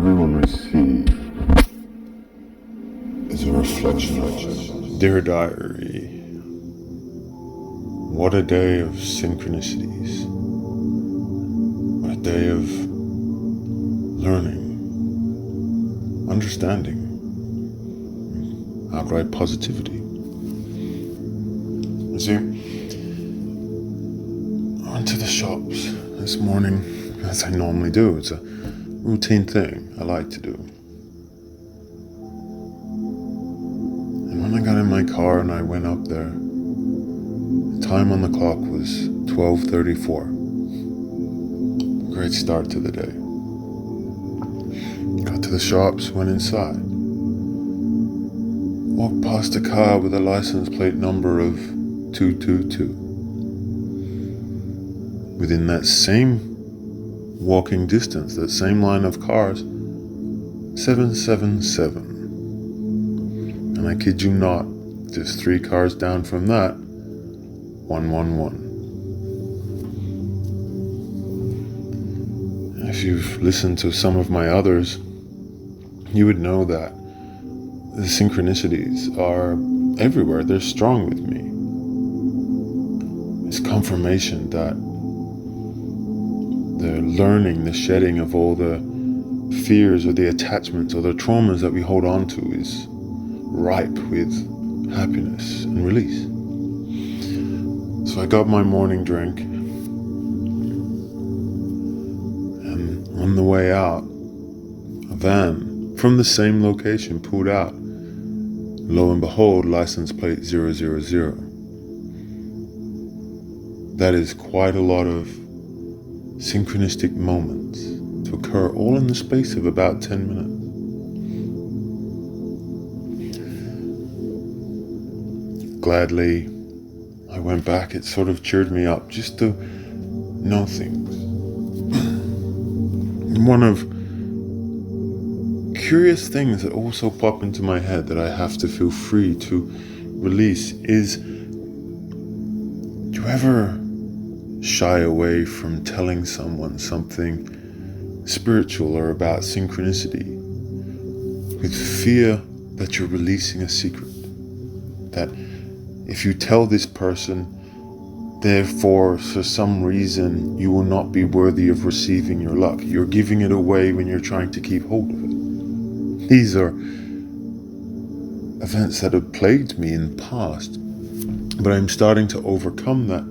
everyone receive is a reflection. Dear diary, what a day of synchronicities. What a day of learning, understanding, outright positivity. You see, I went to the shops this morning, as I normally do. It's a routine thing I like to do. And when I got in my car and I went up there, the time on the clock was 12:34. Great start to the day. Got to the shops, went inside. Walked past a car with a license plate number of 222. Within that same walking distance, that same line of cars, 777. And I kid you not, just 3 cars down from that, 111. If you've listened to some of my others, you would know that the synchronicities are everywhere. They're strong with me. It's confirmation that the learning, the shedding of all the fears or the attachments or the traumas that we hold on to is ripe with happiness and release. So I got my morning drink, and on the way out, a van from the same location pulled out. Lo and behold, license plate 000. That is quite a lot of synchronistic moments to occur all in the space of about 10 minutes. Gladly, I went back. It sort of cheered me up just to know things. One of curious things that also pop into my head that I have to feel free to release is, do you ever shy away from telling someone something spiritual or about synchronicity with fear that you're releasing a secret? That if you tell this person, therefore, for some reason, you will not be worthy of receiving your luck. You're giving it away when you're trying to keep hold of it. These are events that have plagued me in the past, but I'm starting to overcome that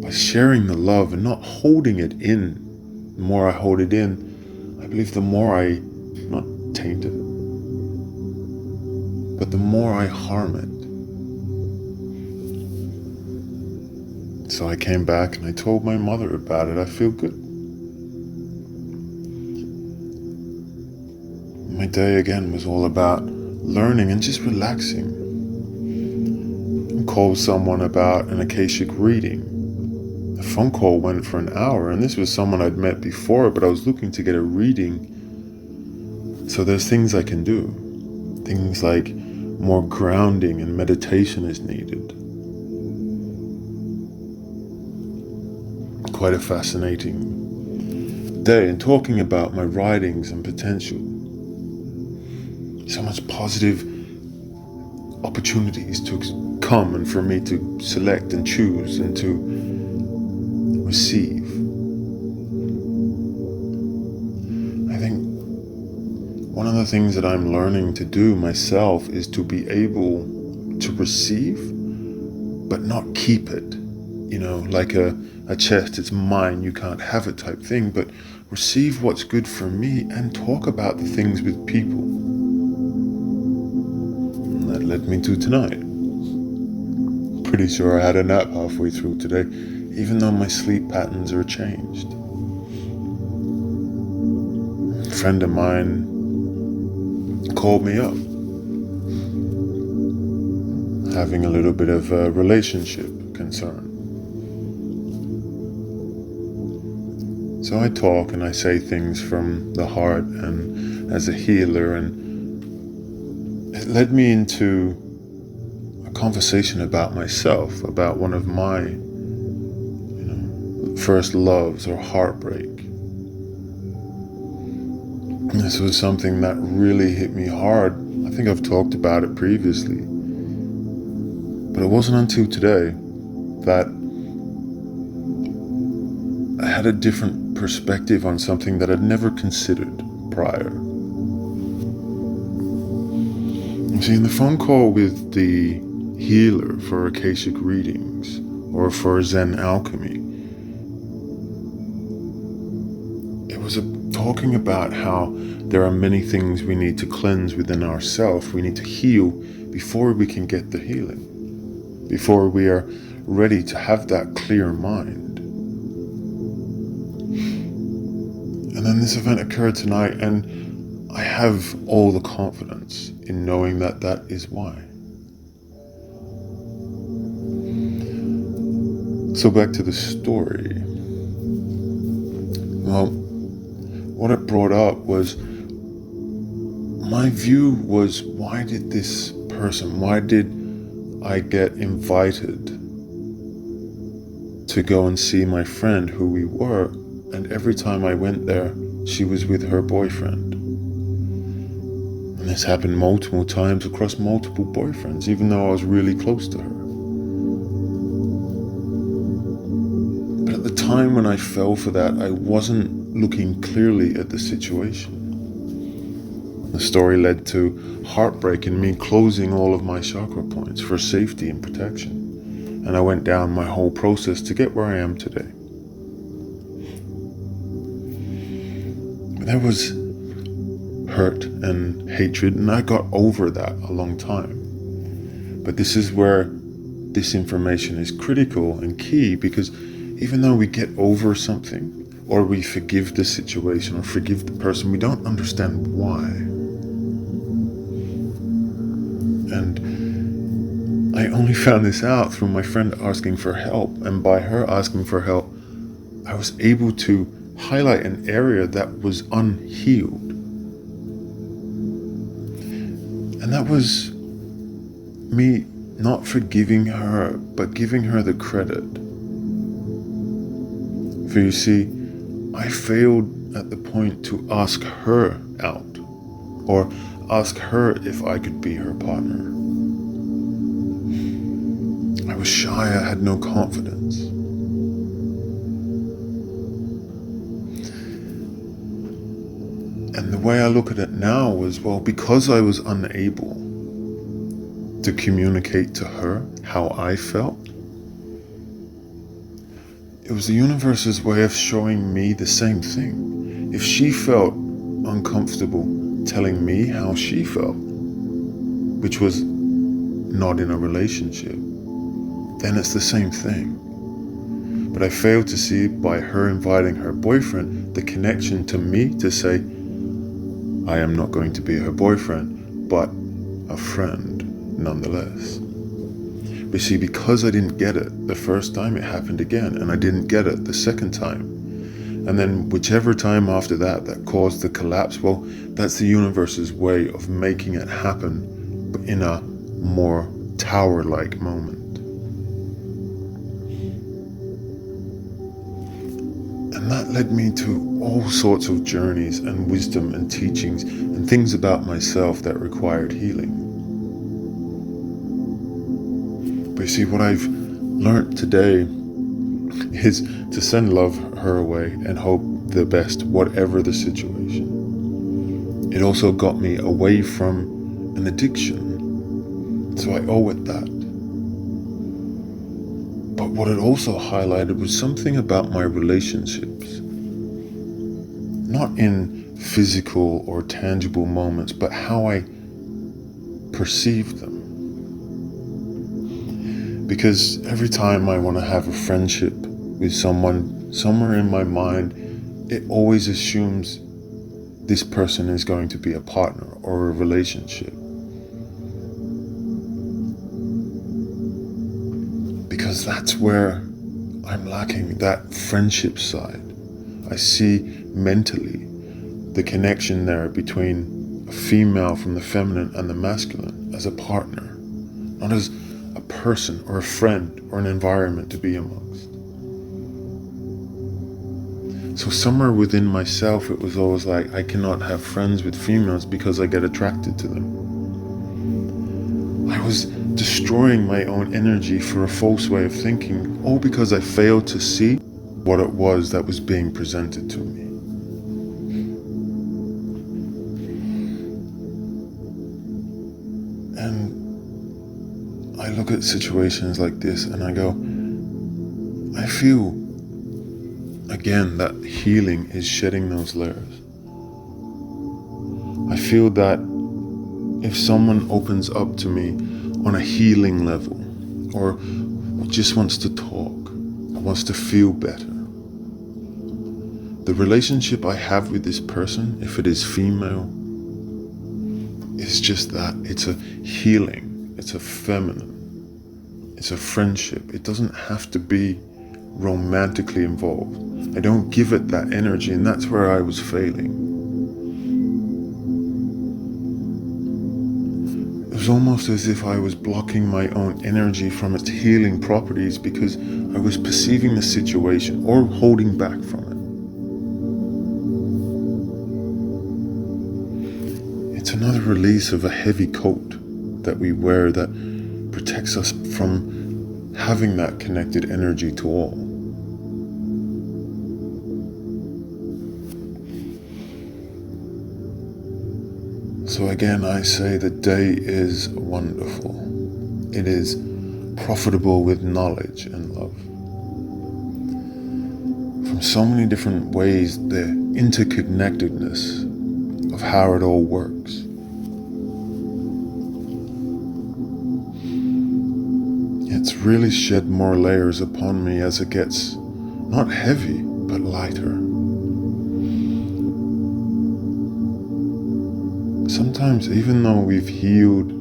by sharing the love and not holding it in. The more I hold it in, I believe the more I, not taint it, but the more I harm it. So I came back and I told my mother about it. I feel good. My day again was all about learning and just relaxing. I called someone about an Akashic reading. The phone call went for an hour, and this was someone I'd met before, but I was looking to get a reading. So there's things I can do. Things like more grounding and meditation is needed. Quite a fascinating day, and talking about my writings and potential. So much positive opportunities to come and for me to select and choose and to receive. I think one of the things that I'm learning to do myself is to be able to receive, but not keep it. You know, like a chest, it's mine, you can't have it type thing, but receive what's good for me and talk about the things with people. And that led me to tonight. Pretty sure I had a nap halfway through today, even though my sleep patterns are changed. A friend of mine called me up, having a little bit of a relationship concern. So I talk and I say things from the heart and as a healer, and it led me into a conversation about myself, about one of my first loves or heartbreak. This was something that really hit me hard. I think I've talked about it previously. But it wasn't until today that I had a different perspective on something that I'd never considered prior. You see, in the phone call with the healer for Akashic readings or for Zen alchemy, it was talking about how there are many things we need to cleanse within ourselves. We need to heal before we can get the healing, before we are ready to have that clear mind. And then this event occurred tonight, and I have all the confidence in knowing that that is why. So back to the story. Well, what it brought up was, my view was, why did I get invited to go and see my friend who we were, and every time I went there, she was with her boyfriend. And this happened multiple times across multiple boyfriends, even though I was really close to her. But at the time when I fell for that, I wasn't looking clearly at the situation. The story led to heartbreak and me closing all of my chakra points for safety and protection. And I went down my whole process to get where I am today. There was hurt and hatred, and I got over that a long time. But this is where this information is critical and key, because even though we get over something, or we forgive the situation or forgive the person, we don't understand why. And I only found this out through my friend asking for help, and by her asking for help, I was able to highlight an area that was unhealed. And that was me not forgiving her, but giving her the credit. For you see, I failed at the point to ask her out, or ask her if I could be her partner. I was shy, I had no confidence. And the way I look at it now was, well, because I was unable to communicate to her how I felt, it was the universe's way of showing me the same thing. If she felt uncomfortable telling me how she felt, which was not in a relationship, then it's the same thing. But I failed to see, by her inviting her boyfriend, the connection to me to say, I am not going to be her boyfriend, but a friend nonetheless. But see, because I didn't get it the first time, it happened again, and I didn't get it the second time. And then whichever time after that caused the collapse, well, that's the universe's way of making it happen, but in a more tower-like moment. And that led me to all sorts of journeys and wisdom and teachings and things about myself that required healing. But you see, what I've learned today is to send love her away and hope the best, whatever the situation. It also got me away from an addiction, so I owe it that. But what it also highlighted was something about my relationships. Not in physical or tangible moments, but how I perceive them. Because every time I want to have a friendship with someone, somewhere in my mind, it always assumes this person is going to be a partner or a relationship. Because that's where I'm lacking, that friendship side. I see mentally the connection there between a female from the feminine and the masculine as a partner, not as a person or a friend or an environment to be amongst. So somewhere within myself, it was always like, I cannot have friends with females because I get attracted to them. I was destroying my own energy for a false way of thinking, all because I failed to see what it was that was being presented to me. And I look at situations like this and I go, I feel, again, that healing is shedding those layers. I feel that if someone opens up to me on a healing level, or just wants to talk, or wants to feel better, the relationship I have with this person, if it is female, is just that. It's a healing, it's a feminine, it's a friendship. It doesn't have to be romantically involved. I don't give it that energy, and that's where I was failing. It was almost as if I was blocking my own energy from its healing properties because I was perceiving the situation or holding back from it. It's another release of a heavy coat that we wear that protects us from having that connected energy to all. So again, I say the day is wonderful. It is profitable with knowledge and love. From so many different ways, the interconnectedness of how it all works. It's really shed more layers upon me as it gets not heavy, but lighter. Sometimes, even though we've healed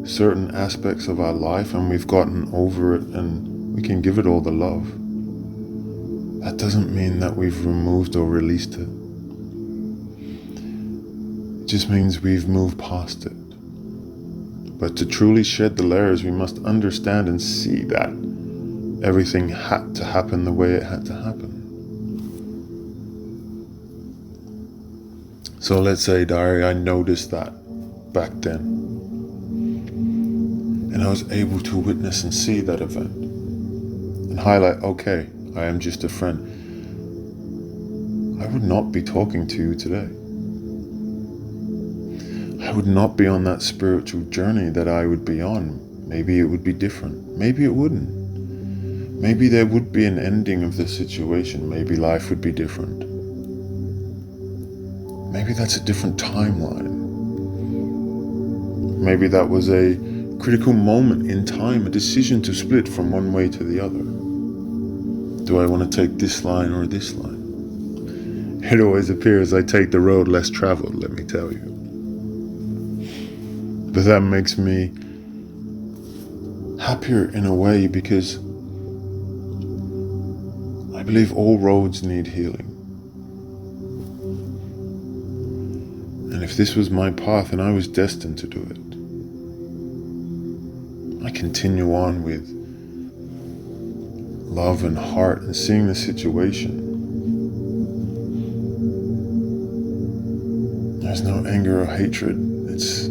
certain aspects of our life and we've gotten over it and we can give it all the love, that doesn't mean that we've removed or released it. It just means we've moved past it. But to truly shed the layers, we must understand and see that everything had to happen the way it had to happen. So let's say, Dari, I noticed that back then. And I was able to witness and see that event. And highlight, okay, I am just a friend. I would not be talking to you today. I would not be on that spiritual journey that I would be on. Maybe it would be different. Maybe it wouldn't. Maybe there would be an ending of the situation. Maybe life would be different. Maybe that's a different timeline. Maybe that was a critical moment in time, a decision to split from one way to the other. Do I want to take this line or this line? It always appears I take the road less traveled, let me tell you. But that makes me happier in a way because I believe all roads need healing. And if this was my path and I was destined to do it, I continue on with love and heart and seeing the situation. There's no anger or hatred. It's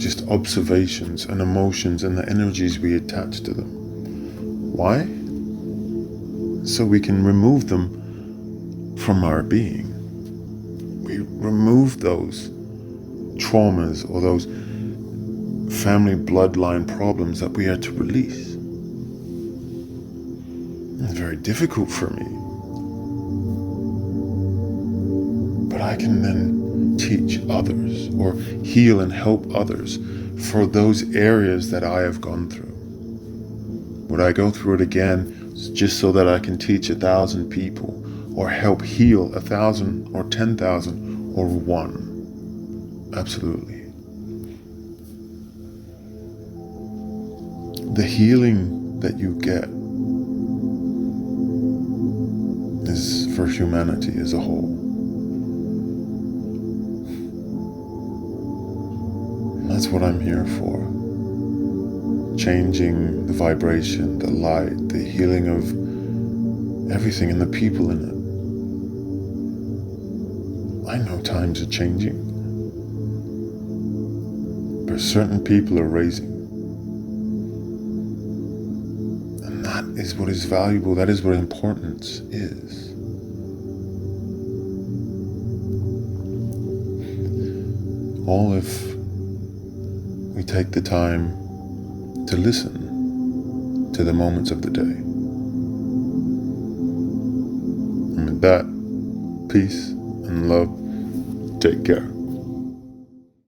just observations and emotions and the energies we attach to them. Why? So we can remove them from our being. We remove those traumas or those family bloodline problems that we are to release. It's very difficult for me. But I can then teach others or heal and help others for those areas that I have gone through. Would I go through it again just so that I can teach 1,000 people or help heal 1,000 or 10,000 or one? Absolutely. The healing that you get is for humanity as a whole. And that's what I'm here for. Changing the vibration, the light, the healing of everything and the people in it. I know times are changing, but certain people are raising. And that is what is valuable. That is what importance is. All if we take the time to listen to the moments of the day. And with that, peace and love. Take care.